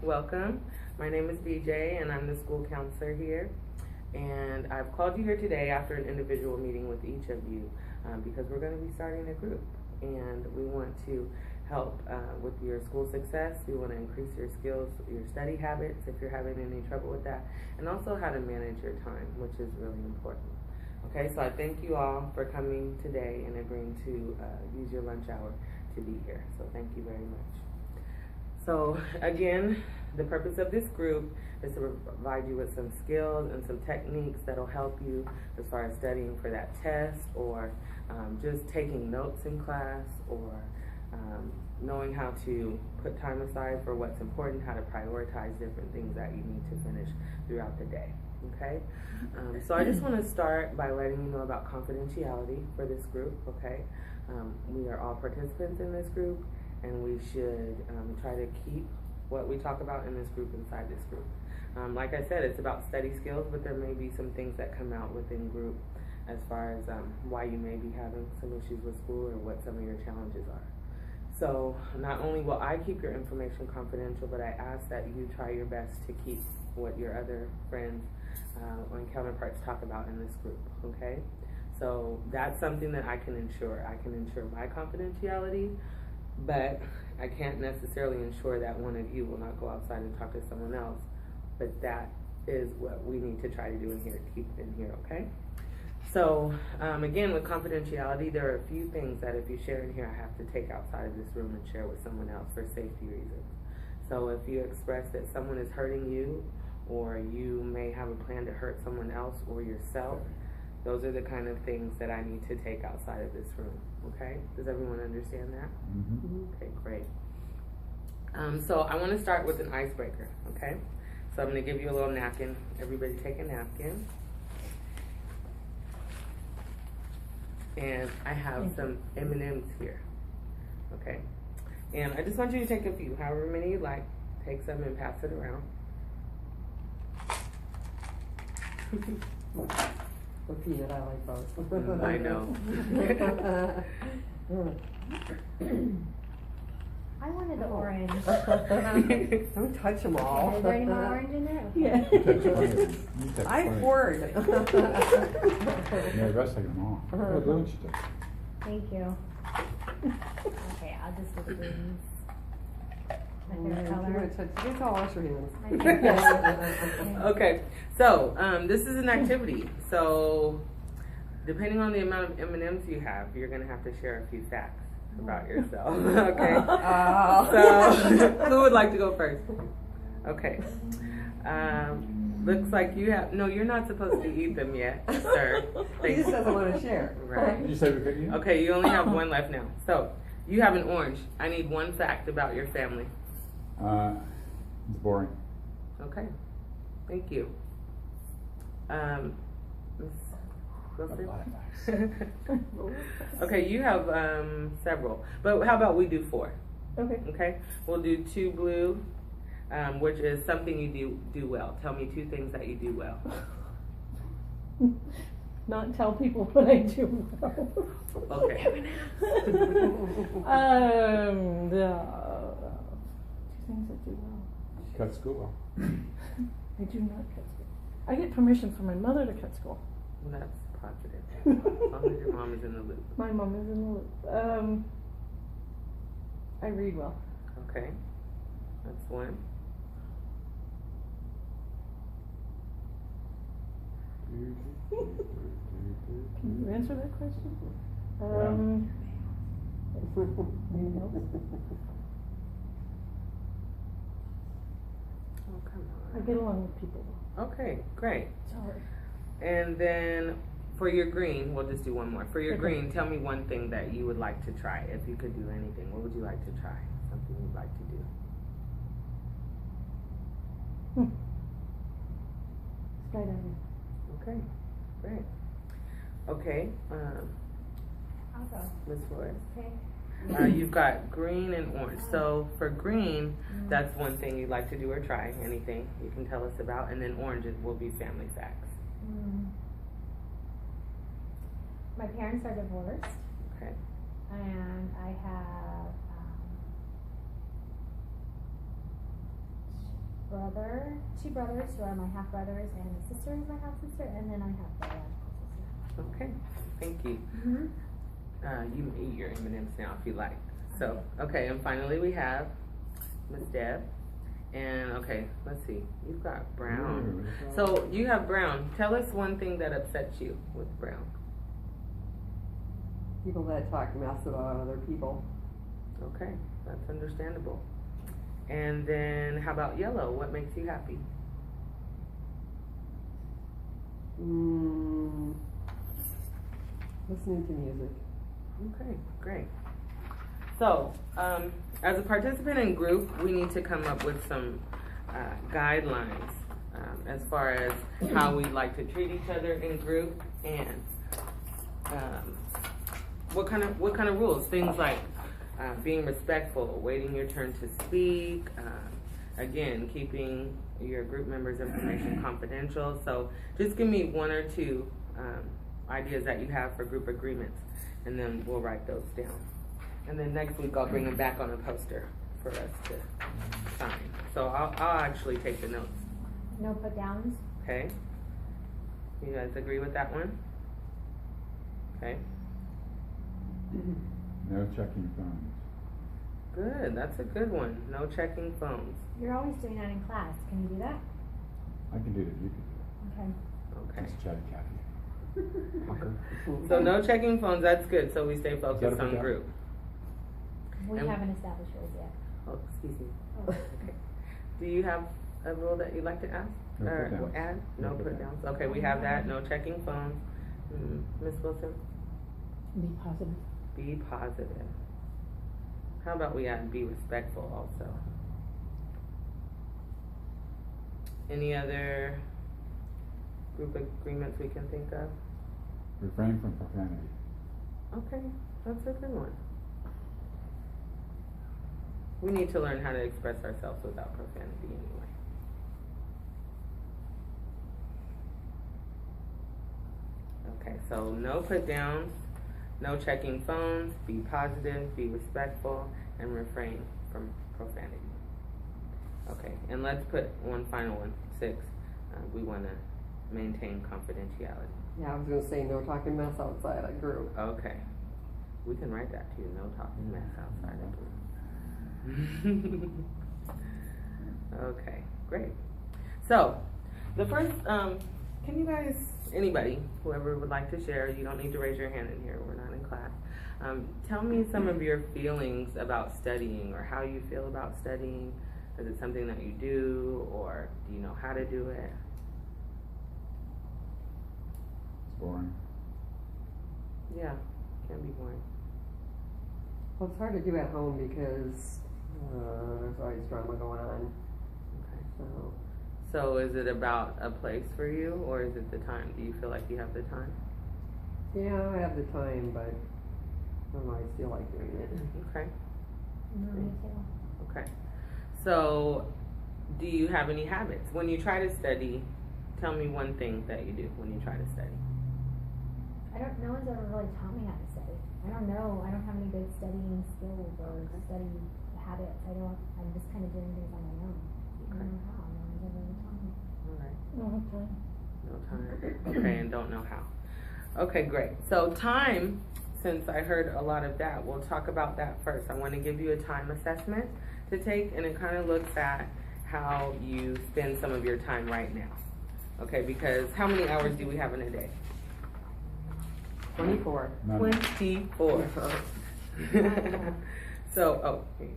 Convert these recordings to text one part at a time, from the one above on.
Welcome. My name is BJ and I'm the school counselor here. And I've called you here today after an individual meeting with each of you because we're going to be starting a group. And we want to help with your school success. We want to increase your skills, your study habits if you're having any trouble with that, and also how to manage your time, which is really important. Okay, so I thank you all for coming today and agreeing to use your lunch hour to be here. So thank you very much. So again, the purpose of this group is to provide you with some skills and some techniques that'll help you as far as studying for that test, or just taking notes in class, or knowing how to put time aside for what's important, how to prioritize different things that you need to finish throughout the day. Okay, so I just want to start by letting you know about confidentiality for this group. Okay, we are all participants in this group, and we should try to keep what we talk about in this group inside this group. Like I said, it's about study skills, but there may be some things that come out within group as far as why you may be having some issues with school or what some of your challenges are. So not only will I keep your information confidential, but I ask that you try your best to keep what your other friends and counterparts talk about in this group, okay? So that's something that I can ensure. I can ensure my confidentiality, but I can't necessarily ensure that one of you will not go outside and talk to someone else. But that is what we need to try to do in here, keep it in here, okay? So again, with confidentiality, there are a few things that if you share in here, I have to take outside of this room and share with someone else for safety reasons. So if you express that someone is hurting you, or you may have a plan to hurt someone else or yourself, those are the kind of things that I need to take outside of this room, okay? Does everyone understand that? Mm-hmm. Okay, great. So I want to start with an icebreaker, okay? So I'm going to give you a little napkin. Everybody take a napkin. And I have some M&Ms here, okay? And I just want you to take a few, however many you like. Take some and pass it around. A peanut, I like both. I know. I wanted the orange. Don't touch them all. Is there any more orange in there? Yeah. I poured. Yeah, the rest take them all. What don't you take? Thank you. Okay, I'll just do the greens. My favorite color. It's all wash your hands. My favorite. Okay, so this is an activity. So depending on the amount of M&Ms you have, you're going to have to share a few facts about yourself. Okay. So who would like to go first? Okay. Looks like you have, no, you're not supposed to eat them yet, sir. He just doesn't want to share. Right. Did you say we could eat? Okay, you only have one left now. So you have an orange. I need one fact about your family. It's boring. Okay. Thank you. Ms. Wilson? Okay, you have several. But how about we do 4? Okay. Okay? We'll do 2 blue, which is something you do well. Tell me 2 things that you do well. Not tell people what I do well. Okay. Two things I do well. Cut school well. I do not cut school. I get permission from my mother to cut school. Well, that's positive. As long as your mom is in the loop. My mom is in the loop. I read well. Okay. That's 1. Can you answer that question? Anything else? Oh, come I on. get along with people. Okay, great. Sorry. And then for your green, we'll just do one more. For your Okay. green, tell me one thing that you would like to try. If you could do anything, what would you like to try? Something you'd like to do. Skydiving. Okay, great. Okay, I'll go. Ms. Flores. Okay. You've got green and orange. So for green, that's one thing you'd like to do or try. Anything you can tell us about. And then orange will be family facts. My parents are divorced, Okay. and I have two brothers who are my half brothers, and a sister who's my half sister, and then I have biological sister. Okay, thank you. Mm-hmm. You can eat your M&Ms now if you like. So, okay, and finally we have Miss Deb. And okay, let's see, you've got brown. So you have brown. Tell us one thing that upsets you with brown. People that talk mess about other people. Okay, that's understandable. And then how about yellow? What makes you happy? Listening to music. Okay, great. So, as a participant in group, we need to come up with some guidelines as far as how we like to treat each other in group, and what kind of rules. Things like being respectful, waiting your turn to speak, again, keeping your group members' information confidential. So just give me one or two ideas that you have for group agreements, and then we'll write those down. And then next week I'll bring them back on a poster for us to sign. So I'll actually take the notes. No put downs. Okay? You guys agree with that one? Okay? No checking phones. Good, that's a good one. No checking phones. You're always doing that in class. Can you do that? I can do it if you can do it. Okay. Okay. Just chatty Cathy. Pucker. So no checking phones, that's good, so we stay focused a on good group. We And- haven't established rules yet. Oh, excuse me. Oh. Okay. Do you have a rule that you'd like to ask? No Or put-downs. add? No No put put-downs. downs. Okay, we have that. No checking phones. Ms. Wilson? Be positive. Be positive. How about we add be respectful also? Any other group agreements we can think of? Refrain from profanity. Okay, that's a good one. We need to learn how to express ourselves without profanity anyway. Okay, so no put downs, no checking phones, be positive, be respectful, and refrain from profanity. Okay, and let's put one final one, 6. We want to maintain confidentiality. Yeah, I was gonna say no talking mess outside a group. Okay, we can write that too, no talking mess outside of group. Okay, great. So, the first, can you guys, anybody, whoever would like to share, you don't need to raise your hand in here, we're not in class. Tell me some of your feelings about studying, or how you feel about studying. Is it something that you do, or do you know how to do it? It's boring. Yeah, can be boring. Well, it's hard to do at home because there's always drama going on. Okay. So So is it about a place for you, or is it the time? Do you feel like you have the time? yeah, I have the time, but I don't always feel like doing it. Okay, Me too. okay. So, do you have any habits? When you try to study, tell me one thing that you do when you try to study. No one's ever really taught me how to study. I don't know. I don't have any good studying skills or study habits. I'm just kind of doing things on my own. I don't know how. No one's ever really taught me. All right. No time. No time. Okay, and don't know how. Okay, great. So time, since I heard a lot of that, we'll talk about that first. I want to give you a time assessment to take, and it kind of looks at how you spend some of your time right now. Okay, because how many hours do we have in a day? 24. None. 24. So, here you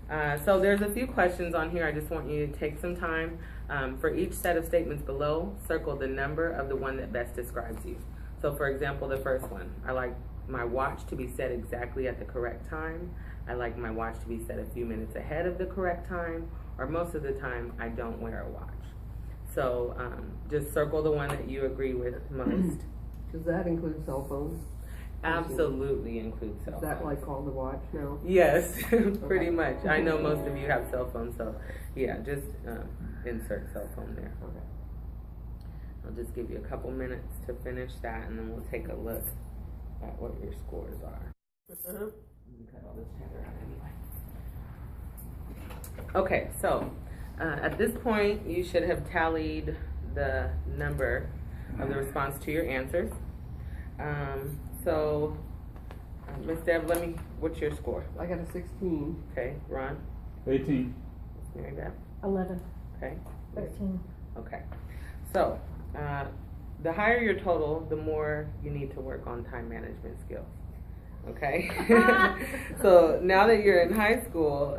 go. So there's a few questions on here. I just want you to take some time. For each set of statements below, circle the number of the one that best describes you. So for example, the first one, I like my watch to be set exactly at the correct time. I like my watch to be set a few minutes ahead of the correct time, or most of the time I don't wear a watch. So just circle the one that you agree with most. Does that include cell phones? Absolutely include cell Is phones. that like called the watch now? Yes, pretty much. I know most of you have cell phones, so yeah, just insert cell phone there. Okay. I'll just give you a couple minutes to finish that, and then we'll take a look at what your scores are. We cut all this chatter out anyway. Okay, so At this point, you should have tallied the number of the response to your answers. So, Ms. Deb, what's your score? I got a 16. Okay, Ron, 18. Mary Beth, 11. okay, 13. okay. So, the higher your total, the more you need to work on time management skills. Okay? So now that you're in high school,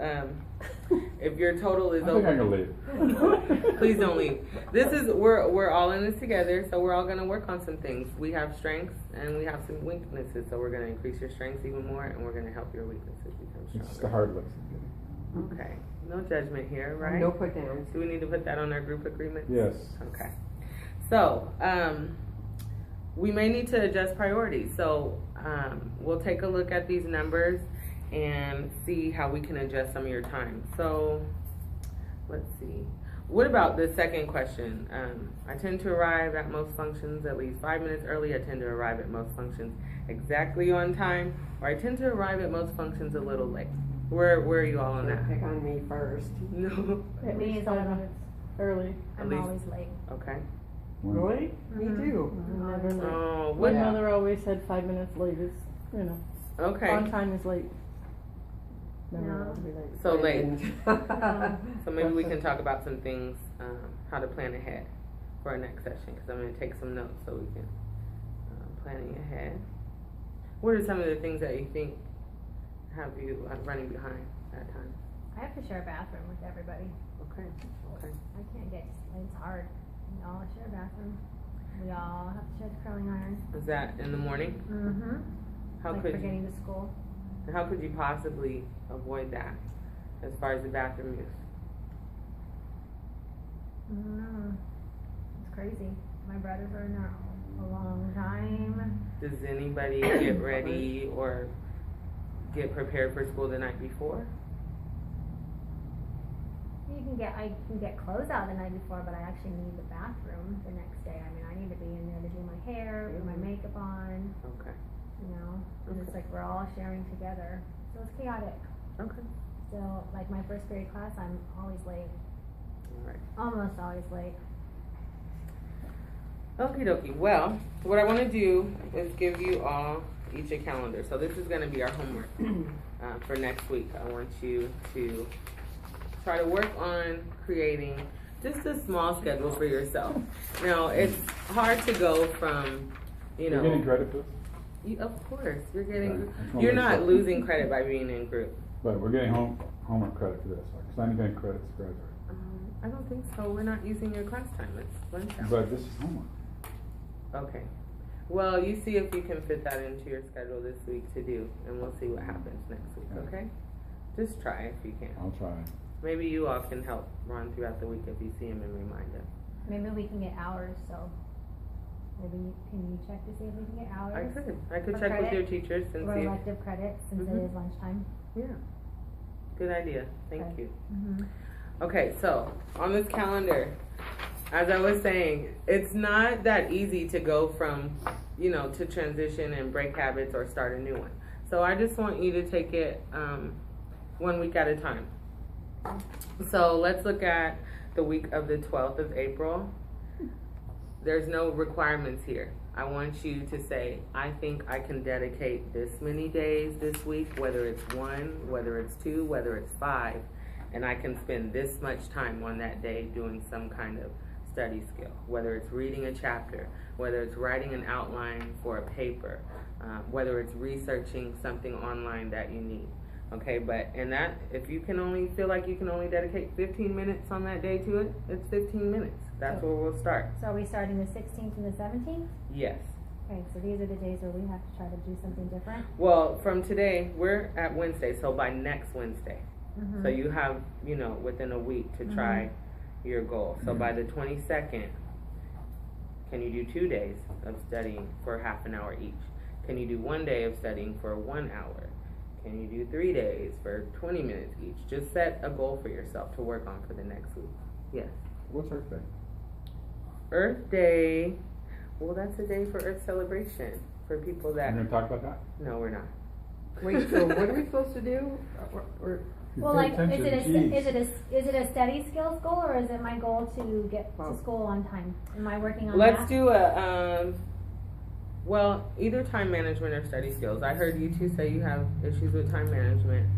if your total is I think I can over, leave. please don't leave. We're all in this together, so we're all gonna work on some things. We have strengths and we have some weaknesses, so we're gonna increase your strengths even more, and we're gonna help your weaknesses become It's just a stronger. hard lesson. Okay, no judgment here, right? No put downs. Do we need to put that on our group agreement? Yes. Okay. So, we may need to adjust priorities. So, we'll take a look at these numbers and see how we can adjust some of your time. So, let's see. What about the second question? I tend to arrive at most functions at least 5 minutes early. I tend to arrive at most functions exactly on time, or I tend to arrive at most functions a little late. Where are you all on that? Pick on me first. No. At Me least is 5 11. minutes early. I'm least- always late. Okay. When- Really? Mhm. Me too. I'm never late. Oh, My what? Yeah. mother always said 5 minutes late is, Okay. on time is late. Never No. allowed to be late. So late. No. So maybe we can talk about some things, how to plan ahead for our next session, because I'm going to take some notes so we can planning ahead. What are some of the things that you think have you running behind at times? I have to share a bathroom with everybody. Okay, okay. I can't get, it's hard. We all share a bathroom. We all have to share the curling iron. Is that in the morning? Mm-hmm. How Like could for you, getting to school. how could you possibly avoid that as far as the bathroom use? It's crazy. My brothers are in there a long time. Does anybody get ready or get prepared for school the night before? I can get clothes out the night before, but I actually need the bathroom the next day. I mean, I need to be in there to do my hair, put my makeup on, Okay, and it's like we're all sharing together. So it's chaotic. okay, So, like my first period class, I'm always late. all right. Almost always late. Okie dokie. Well, what I want to do is give you all each a calendar. So this is going to be our homework for next week. I want you to try to work on creating just a small schedule for yourself. Now, it's hard to go from, you You're getting know, credit for this? of course, you're Right. getting, I just wanna you're make not sure. losing credit by being in group. But we're getting homework credit for this, because I'm getting credits to graduate. I don't think so. We're not using your class time. It's lunch hour. But this is homework. Okay. Well, you see if you can fit that into your schedule this week to do, and we'll see what happens next week, Yeah. okay? Just try if you can. I'll try. Maybe you all can help Ron throughout the week if you see him and remind him. Maybe we can get hours, so maybe can you check to see if we can get hours? I could For check with credit? your teachers and Or see. elective credits since Mhm. it is lunchtime. Yeah. Good idea. Thank Okay. you. Mm-hmm. Okay, so on this calendar, as I was saying, it's not that easy to go from, to transition and break habits or start a new one. So I just want you to take it 1 week at a time. So let's look at the week of the 12th of April. There's no requirements here. I want you to say, I think I can dedicate this many days this week, whether it's 1, whether it's 2, whether it's 5, and I can spend this much time on that day doing some kind of study skill, whether it's reading a chapter, whether it's writing an outline for a paper, whether it's researching something online that you need. Okay, and that, if you can only feel like you can only dedicate 15 minutes on that day to it, it's 15 minutes. That's where we'll start. So are we starting the 16th and the 17th? Yes. Okay, so these are the days where we have to try to do something different. Well, from today, we're at Wednesday, so by next Wednesday. Mm-hmm. So you have, within a week to try your goal. So by the 22nd, can you do 2 days of studying for half an hour each? Can you do 1 day of studying for 1 hour? Can you do 3 days for 20 minutes each? Just set a goal for yourself to work on for the next week. Yes. What's Earth Day? Earth Day. Well, that's a day for Earth celebration for people We're that. going to talk about that? No, we're not. Wait, so what are we supposed to do? You Well, pay like, attention, is it a study skills goal, or is it my goal to get to Oh. school on time? Am I working on Let's that? do a, well, either time management or study skills. I heard you two say you have issues with time management.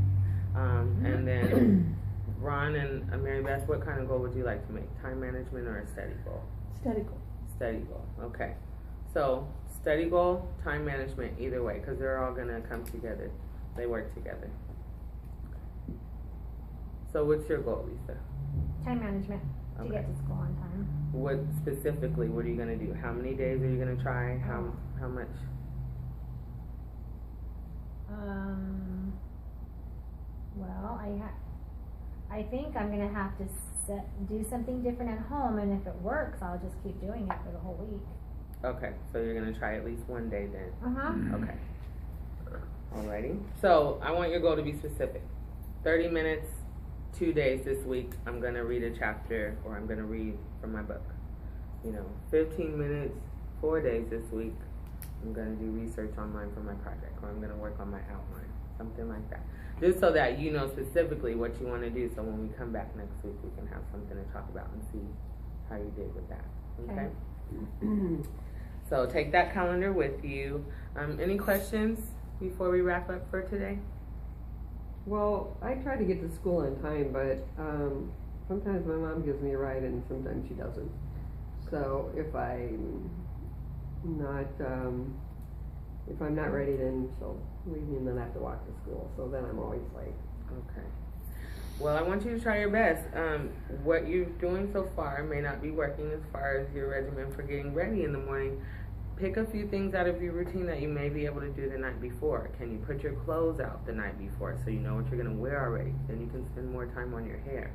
And then Ron and Mary Beth, what kind of goal would you like to make? Time management or a study goal? Study goal. Study goal, okay. So, study goal, time management, either way, because they're all gonna come together. They work together. So what's your goal, Lisa? Time management, to Okay. get to school on time. What specifically, what are you gonna do? How many days are you gonna try? How much? Well, I think I'm gonna have to do something different at home, and if it works, I'll just keep doing it for the whole week. Okay, so you're gonna try at least one day then. Uh-huh. Okay. Alrighty. So I want your goal to be specific. 30 minutes, 2 days this week, I'm gonna read a chapter or I'm gonna read from my book. 15 minutes, 4 days this week, I'm gonna do research online for my project or I'm gonna work on my outline. Something like that. Just so that you know specifically what you wanna do, so when we come back next week, we can have something to talk about and see how you did with that. Okay? So take that calendar with you. Any questions before we wrap up for today? Well, I try to get to school on time, but sometimes my mom gives me a ride and sometimes she doesn't. So if I'm not ready, then she'll leave me and then I have to walk to school. So then I'm always late. Okay. Well, I want you to try your best. What you're doing so far may not be working as far as your regimen for getting ready in the morning. Pick a few things out of your routine that you may be able to do the night before. Can you put your clothes out the night before so you know what you're going to wear already? Then you can spend more time on your hair.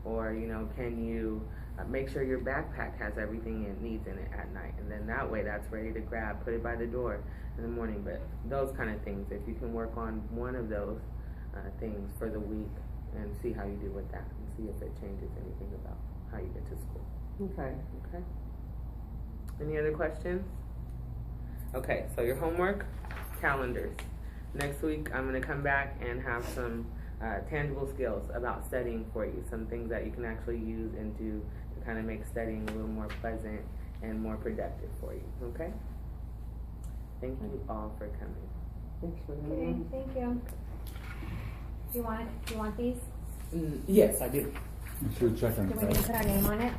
Or, can you make sure your backpack has everything it needs in it at night? And then that way that's ready to grab. Put it by the door in the morning. But those kind of things, if you can work on one of those things for the week and see how you do with that and see if it changes anything about how you get to school. Okay. Okay. Any other questions? Okay, so your homework, calendars. Next week, I'm going to come back and have some tangible skills about studying for you, some things that you can actually use and do to kind of make studying a little more pleasant and more productive for you, okay? Thank you all for coming. Thanks for Okay, thank you. Do you want these? Yes, I do. You should check on Do we need to that. put our name on it?